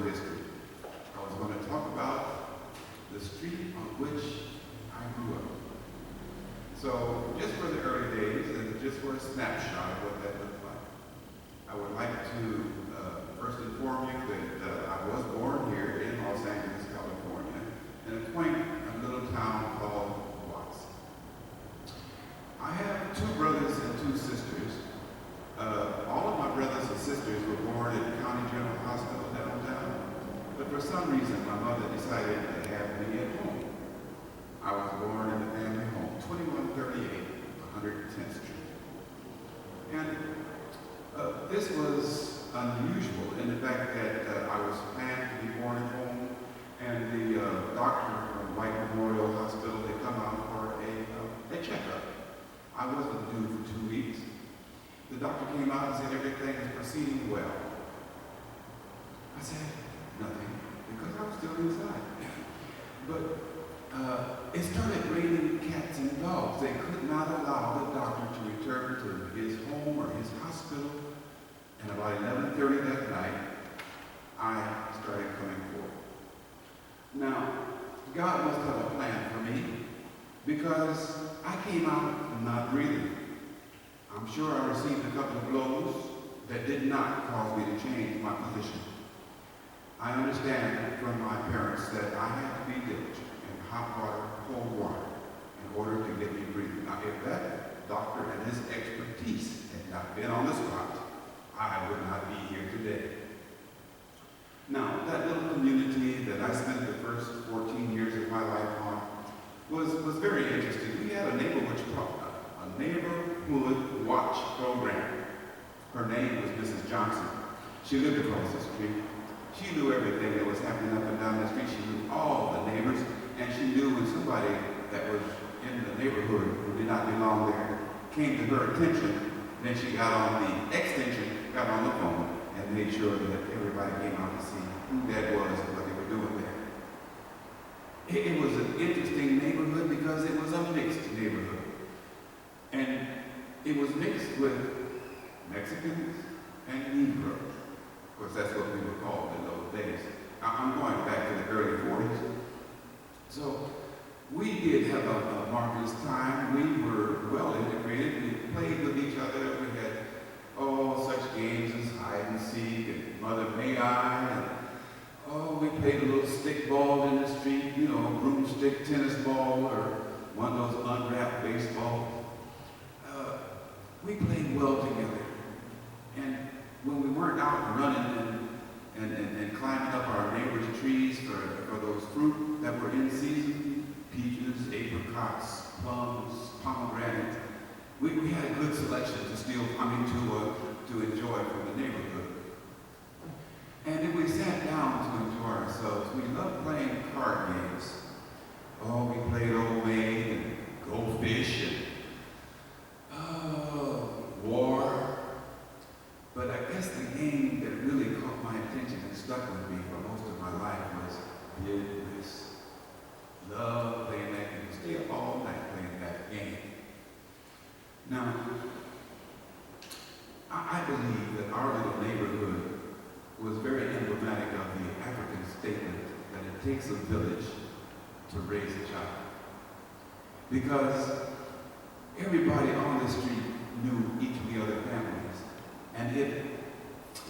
history. I was going to talk about the street on which I grew up. So just for the early days and just for a snapshot of what that looked like, I would like to first inform you that I was born here in Los Angeles, California, in a quaint little town called Watts. I have 2 brothers and 2 sisters. All of my brothers and sisters were born at County General Hospital downtown, but for some reason my mother decided to have me at home. I was born in the family home, 2138 110th Street. And this was unusual in the fact that I was planned to be born at home, and the doctor from White Memorial Hospital had come out for a checkup. I wasn't due for 2 weeks. The doctor came out and said everything was proceeding well. I said, nothing, because I was still inside. But it started raining cats and dogs. They could not allow the doctor to return to his home or his hospital. And about 11:30 that night, I started coming forth. Now, God must have a plan for me, because I came out not breathing. I'm sure I received a couple of blows that did not cause me to change my position. I understand from my parents that I had to be diligent in hot water, cold water, in order to get me breathing. Now, if that doctor and his expertise had not been on the spot, I would not be here today. Now, that little community that I spent the first 14 years of my life on was very interesting. We had a neighborhood watch program. Her name was Mrs. Johnson. She lived across the street. She knew everything that was happening up and down the street. She knew all the neighbors, and she knew when somebody that was in the neighborhood who did not belong there came to her attention. Then she got on the extension, got on the phone, and made sure that everybody came out to see who that was and what they were doing there. It was an interesting neighborhood because it was a mixed neighborhood. And it was mixed with Mexicans and Negroes. Of course, that's what we were called in those days. I'm going back to the early 40s. So we did have a marvelous time. We were well integrated. We played with each other. We had such games as hide and seek and Mother May I. And we played a little stick ball in the street, broomstick tennis ball or one of those unwrapped baseballs. We played well together. And when we weren't out running and climbing up our neighbors' trees for those fruit that were in season, peaches, apricots, plums, pomegranates, we had a good selection to enjoy from the neighborhood. And if we sat down to enjoy ourselves, we loved playing card games. We played Old Maid and Go Fish and War. But I guess the game that really caught my attention and stuck with me for most of my life was Business. Love playing that game. Stay up all night playing that game. Now, I believe that our little neighborhood was very emblematic of the African statement that it takes a village to raise a child. Because everybody on the street knew each of the other families. And if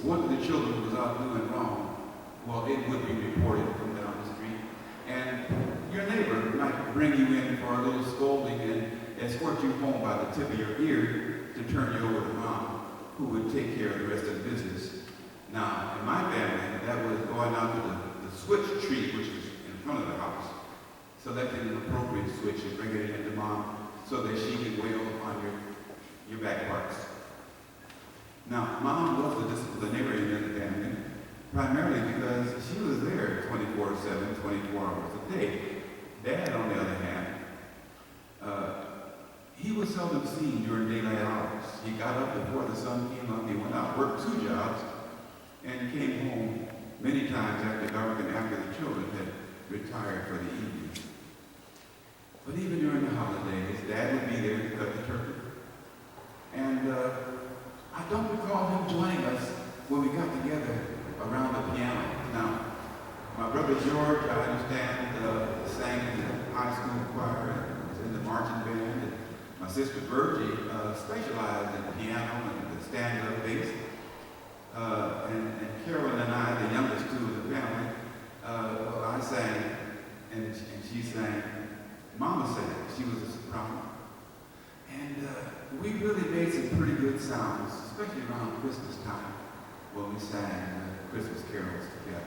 one of the children was out doing wrong, well, it would be reported from down the street. And your neighbor might bring you in for a little scolding and escort you home by the tip of your ear to turn you over to mom, who would take care of the rest of the business. Now, in my family, that was going out to the switch tree, which was in front of the house, selecting an appropriate switch and bringing it into mom so that she could wail on your back parts. Now, mom was the disciplinarian in the family, primarily because she was there 24/7, 24 hours a day. Dad, on the other hand, he was seldom seen during daylight hours. He got up before the sun came up. He went out, worked 2 jobs, and came home many times after dark and after the children had retired for the evening. But even during the holidays, Dad would be there to cut the turkey. And I don't recall him joining us when we got together around the piano. Now, brother George, I understand, sang in the high school choir and was in the marching band. And my sister Virgie specialized in piano and the stand-up bass. And Carolyn and I, the youngest two of the family, well, I sang and she sang. Mama sang. She was a soprano. And we really made some pretty good sounds, especially around Christmas time when we sang Christmas carols together.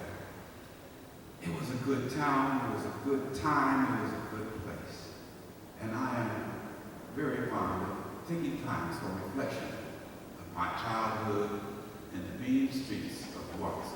It was a good town, it was a good time, it was a good place. And I am very fond of taking times for reflection of my childhood in the mean streets of Watts.